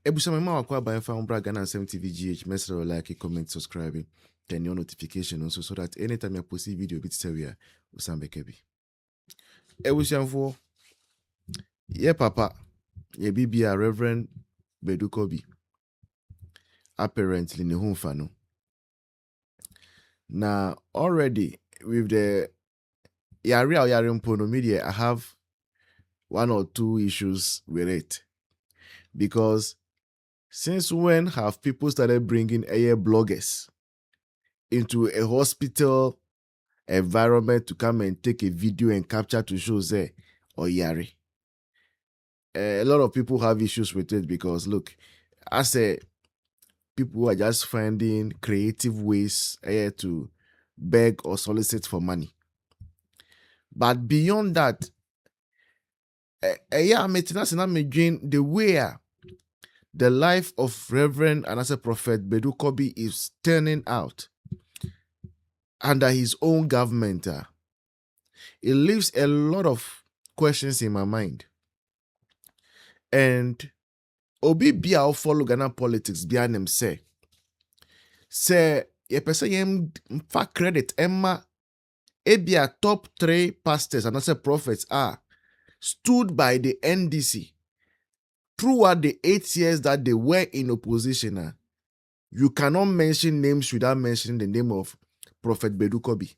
Ebusama ma wakwa ba fa umbra Ghana TV message like, comment, subscribe, turn your notification also so that anytime I post a video bit say we are usambe kebi. Ebusamfo ye papa ye bibia Reverend Badu Kobi apparently ne ho fa no. Now already with the yare mpo no media I have one or two issues with it. Because since when have people started bringing AI bloggers into a hospital environment to come and take a video and capture to show say or yari? A lot of people have issues with it because look, I say people are just finding creative ways to beg or solicit for money. But beyond that, the way the life of Reverend and as a Prophet Badu Kobi is turning out under his own government, it leaves a lot of questions in my mind. And Obi Bia follow Ghana politics behind them say ye person yem fa credit Emma Ebia top 3 pastors and as a prophets are stood by the NDC throughout the 8 years that they were in opposition. You cannot mention names without mentioning the name of Prophet Badu Kobi.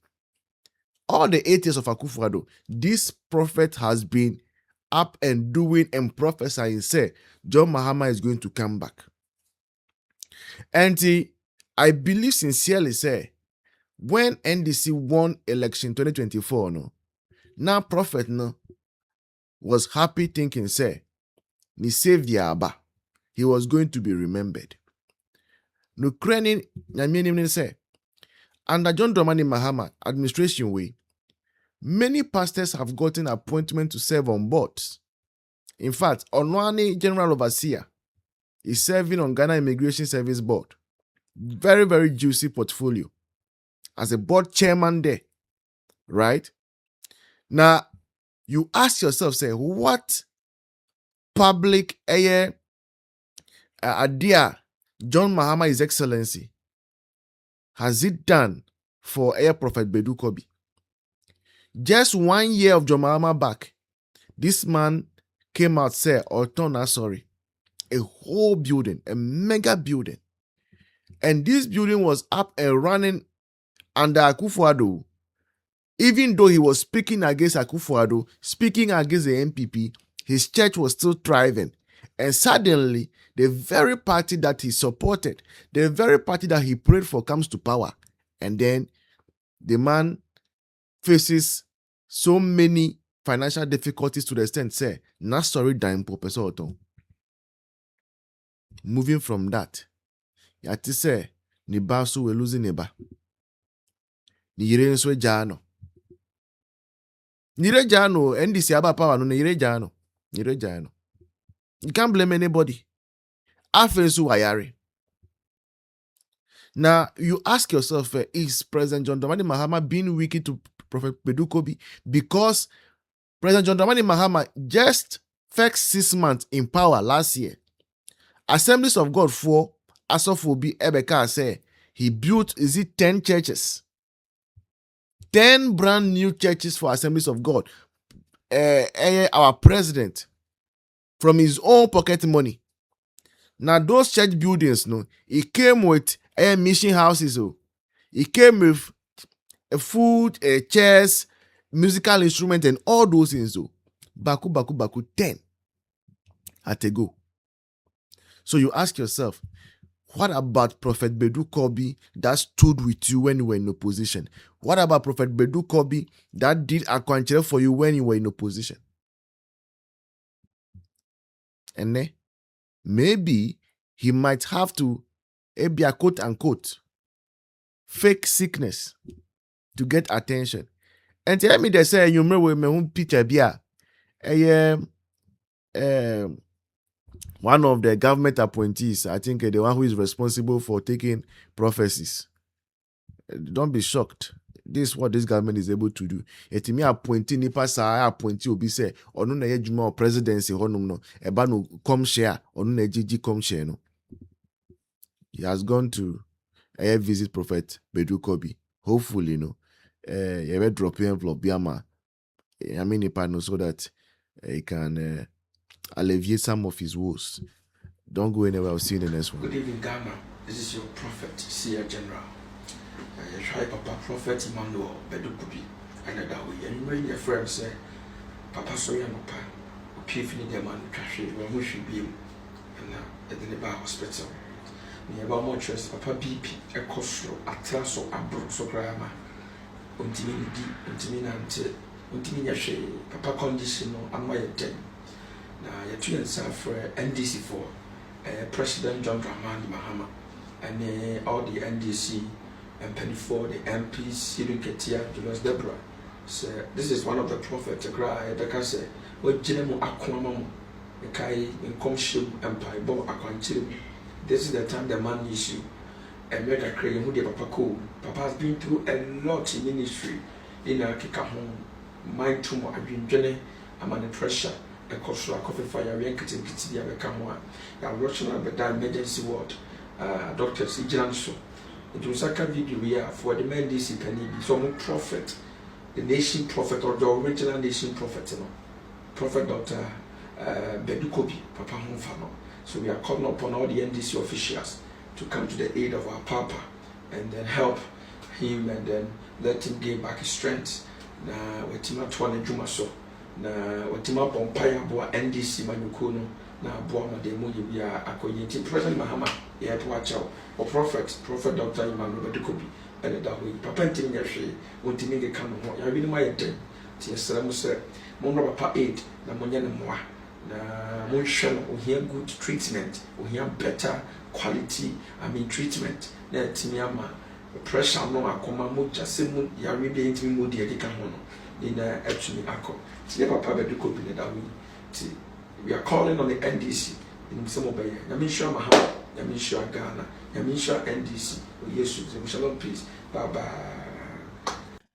All the 8 years of Akufo-Addo, this prophet has been up and doing and prophesying, say, John Mahama is going to come back. And I believe sincerely, say, when NDC won election 2024, now prophet was happy thinking, say, ni savior aba, he was going to be remembered. No craning say, under John Dramani Mahama administration way, many pastors have gotten appointment to serve on boards. In fact, Onwani General Overseer is serving on Ghana Immigration Service Board. Very, very juicy portfolio. As a board chairman there, right? Now, you ask yourself, say, what public idea John Mahama, His Excellency, has it done for Prophet Badu Kobi? Just 1 year of John Mahama back, this man came out, say, a whole building, a mega building. And this building was up and running under Akufo-Addo. Even though he was speaking against Akufo-Addo, speaking against the NPP, his church was still thriving. And suddenly, the very party that he supported, the very party that he prayed for comes to power. And then the man faces so many financial difficulties to the extent, say, not sorry dime professor Oton. Moving from that, yati say, ni basu we losing neba. Ni yire nswe jano. Nire jano, NDC aba power no nire jano. Nire jano. You can't blame anybody. Afensu wayari. Now, you ask yourself, is President John Dramani Mahama being wicked to Prophet Badu Kobi? Because President John Dramani Mahama just first 6 months in power last year. Assemblies of God 4, Asofobi Ebeka say he built, 10 churches? 10 brand new churches for Assemblies of God. Our president, from his own pocket money. Now those church buildings, it came with mission houses. It came with food, chairs, musical instruments, and all those things. Baku, 10 at a go. So you ask yourself, what about Prophet Badu Kobi that stood with you when you were in opposition? What about Prophet Badu Kobi that did a quantum for you when you were in opposition? And then, maybe he might have to be a quote unquote fake sickness to get attention. And tell me they say you remember my own picture bia one of the government appointees, I think the one who is responsible for taking prophecies. Don't be shocked. This is what this government is able to do. Eti me appointing nipa sa appointing obi say onu na ye dwuma o presidency honum no eba no come share onu na gigi come share no. He has gone to visit Prophet Badu Kobi. Hopefully, you will drop your envelope biama. I mean, nipa so that he can alleviate some of his woes. Don't go anywhere. I'll see you in the next one. Good evening, Ghana. This is your prophet, Seer General. You try Papa Prophet Emmanuel Badu Kobi. And that way, and when your friend say, Papa Soya no pa, Pifini the man trash it, when we should be and at the Neba Hospital. Near more trust, Papa BP, a costro, a trasso, a brook so grama, untiminante, untimina shade, Papa conditional, and my dead. Now, your twin son for NDC4. President John Dramani Mahama and all the NDC and penny for the MPs, Ketia, Julius Deborah. So this is one of the prophets. I say, what General Aquamamo, the Kai in Comshim Empire, Bob Aquantim. This is the time the man needs you. And make a cream with Papa Cool. Papa has been through a lot in ministry in a Kikahon, mind tumor, I've been journey, I'm under pressure. A cost of coffee fire, we can't get a camera. I'm rushing up the emergency ward. Doctors, so it was a video we are for the men DC penny, so no prophet, the nation prophet or the original nation prophet, Prophet Dr. Badu Kobi, Papa Humfano. So we are calling upon all the NDC officials to come to the aid of our Papa and then help him and then let him gain back his strength. Now, we're Timothy Jumaso. Na watima bompaya boa NDC manyuko no na boa mademu ye bia akoyenti President Mahama ye to achaw o prophet Dr. Emmanuel Badu Kobi ene da hoyi papa ntimi nya hwe wontimi ge kan ho ya bi no maye den ti esram se mo no papa aid na mo nya ne moa na mo hwe no ohia good treatment ohia better quality treatment na timi ama pressure no akoma mo jase mo ya bi ntimi mo de kan ho no in actually akọ Papa Badu Kobi we are calling on the NDC in some of the Yamisha Mahama, Yamisha Ghana, Yamisha NDC. Jesus, shalom, peace. Bye bye.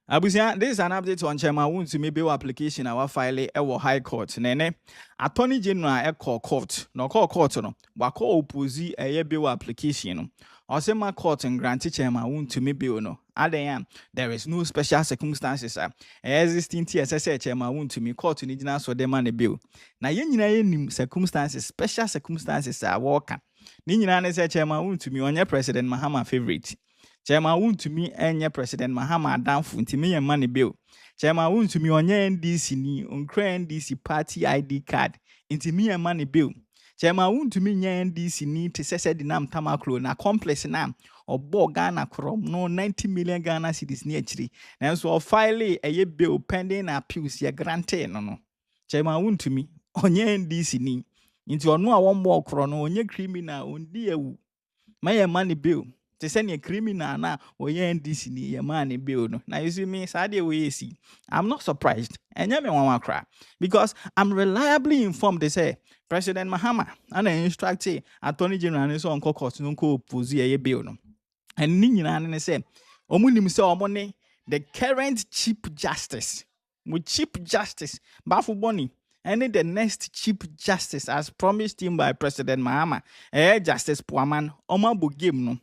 Abusia, this is an update on Chairman Woon to me bill application our file ewo High Court. Nene, Attorney General call court. No call court no. Wako opposi bill application no. Osema court and grant Chairman Woon to me bill no. There is no special circumstances. Existing TSS Chairman Woon to me court ni jina so demand bill. Na yen nyina circumstances, special circumstances are worker. Ni nyina ne say Chairman Woon to me onye President Mahama favorite. Chairman Woon to me enye President Mahama adamfo ntimi ye money bill. Chairman Woon to me onye NDC ni onkra NDC party ID card ntimi ye money bill. Chairman Woon to me nye NDC ni te sese di nam tamaklo na complex na obo Ghana krom no 90 million Ghana cedis ni achiri. Na so file eye bill pending appeals ye granted no. Chairman Woon to me onye NDC ni nti ono a won kro no onye criminal ondi ewu. My money bill. To send a criminal na or NDC ni your money bill no. Now you see me, Sadia we see. I'm not surprised. And you me cry. Because I'm reliably informed they say President Mahama and I instruct Attorney General and so on court no ko posi a bill no. And ni nyina say omunim say omone the current Chief Justice. With Chief Justice Bafu Boni. And the next Chief Justice as promised him by President Mahama, Justice Puaman, Omabo game no.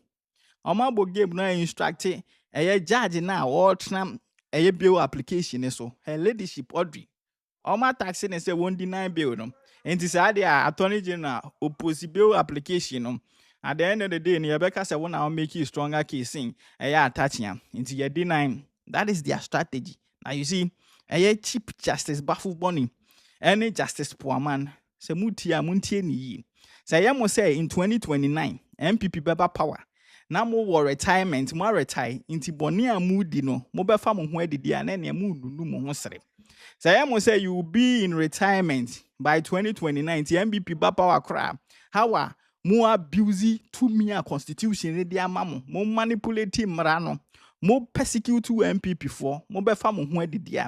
Omabo game no instructed judge now or tram bill application so her ladyship Audrey. Oma taxi and say won't deny bill no. And this idea Attorney General oppose bill application no. At the end of the day, Rebecca said one I'll make you stronger casing attaching him into your denying. That is their strategy. Now you see, Chief Justice Bafu Boni. Any Justice Puaman, se mutia muntie ni yi. Say yamo say in 2029, MPP beba power. Na mo war retirement, mo retire, inti boni amudi no, mo befa mo ho adidi ane ne mu nunu mo ho sere. Say yamo say you will be in retirement by 2029, the MPP beba power kra. How mo abuse to me a constitution re dia mamo, mo manipulate mrano, mo persecute MPP for, mo befa mo ho adidi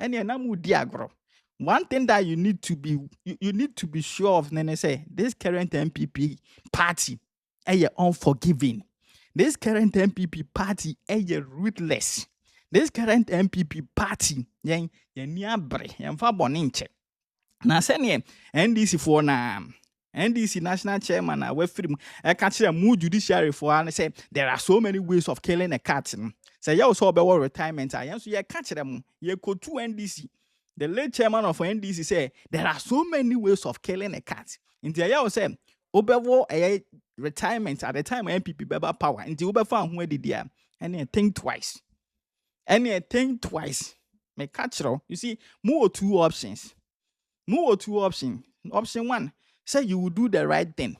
ane na mu di agro. One thing that you need to be sure of, Nene say, this current MPP party, unforgiving. This current MPP party, ruthless. This current MPP party, yen niabre, yen fa boninche. Na sene NDC for na NDC national chairman na we free e catch them judiciary for and say there are so many ways of killing a cat. Say you also be retirement. I so you catch them you go to NDC. The late chairman of NDC say there are so many ways of killing a cat. In the year say obewo a retirement at the time MPP beba power. In the obe fan who did there and think twice. Me catch you see more two options. Option one, say you will do the right thing.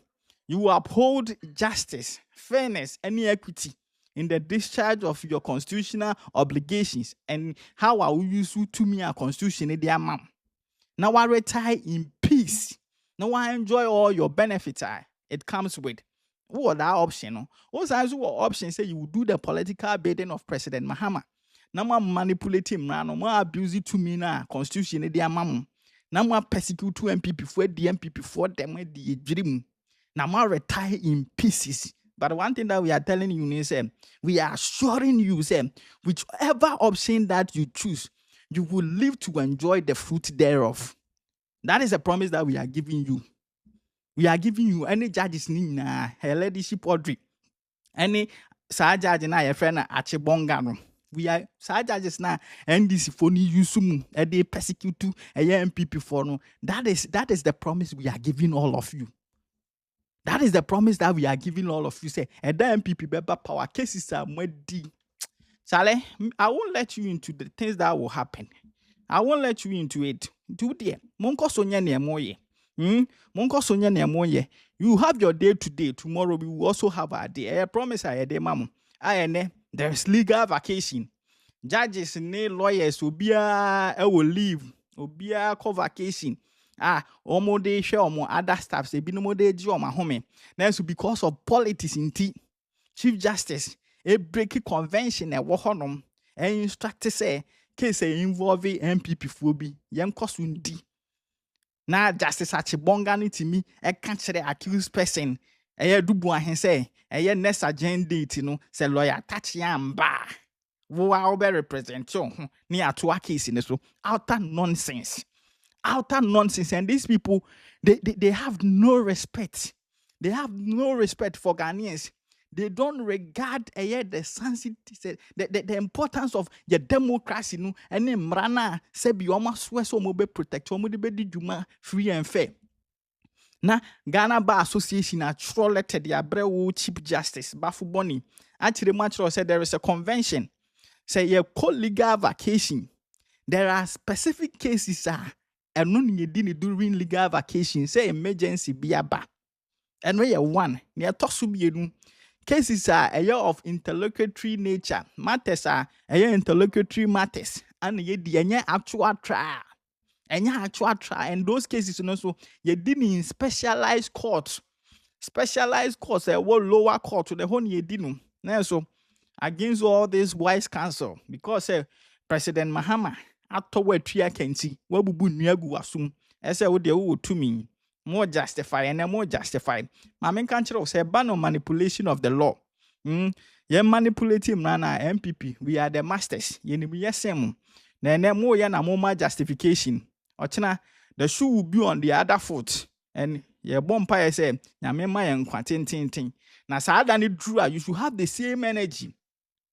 You will uphold justice, fairness, and equity in the discharge of your constitutional obligations. And how I will use you to me a constitution in their mom. Now I retire in peace. Now I enjoy all your benefits it comes with. What that option? Also, option say you will do the political bidding of President Mahama. Now I manipulate him now. Now abuse it to me now constitution in their mom. Now I persecute two MPP for the MPP for them the dream. Now I retire in pieces. But one thing that we are telling you is we are assuring you whichever option that you choose, you will live to enjoy the fruit thereof. That is a promise that we are giving you. We are giving you any judges na her leadership order. Any judge na your friend Achibongano. We are judges na NDC for ni yusumu they persecute to a MPP for no. That is the promise we are giving all of you. That is the promise that we are giving all of you. Say a MPP beba power cases are medi. Sale, I won't let you into the things that will happen. I won't let you into it. Do dear. Monko sonya ne moye. Monko sonya ne moye. You have your day today. Tomorrow we will also have our day. I promise I day, mamu. There's legal vacation. Judges ne lawyers obia will leave. Obia call vacation. Omo de share omo other staff say bi no mo de ji omo home. Now so because of politics in Chief Justice a break convention e wo honom e instruct say case involve MPP phobia yen koso ndi. Na Justice Achibonga ni timi e ka kire accused person dubu ahen say next agenda date no say lawyer touch yamba wo a obe represent you ni ato case ni so utter nonsense and these people they have no respect for Ghanaians. They don't regard the sensitivity, the importance of the democracy no and mrana say bi omo so mo be protect omo de be di djuma free and fair. Na Ghana Bar Association actually lettered the Abrewo Chief Justice Bafuboni. Actually, Matro said there is a convention. Say you call legal vacation. There are specific cases and none you didn't during legal vacation. Say emergency biaba. And we are one near Tosubienu. Cases are a year of interlocutory nature. Matters are a year interlocutory matters. And ye the actual trial. And those cases, so you didn't in specialized courts. Lower court to the whole ye didn't. Now, so against all this wise counsel, because President Mahama, after what Tria can see, what would Niagu assume, as I would to me, more justified and more justified. My main country say ban on manipulation of the law. Ye manipulating Nana MPP, we are the masters. Ye ni yesem. Then more yana more justification. Ochina, the shoe will be on the other foot. And ye bompire say, Yamema and Quantin. Now, Sadani Drew, you should have the same energy.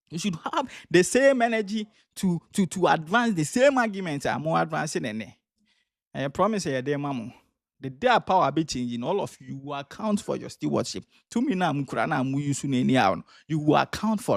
You should have the same energy to advance the same arguments are more advancing than they. I promise you, dear Mamu, the day power be changing, all of you will account for your stewardship. To me now, Mukurana, you will account for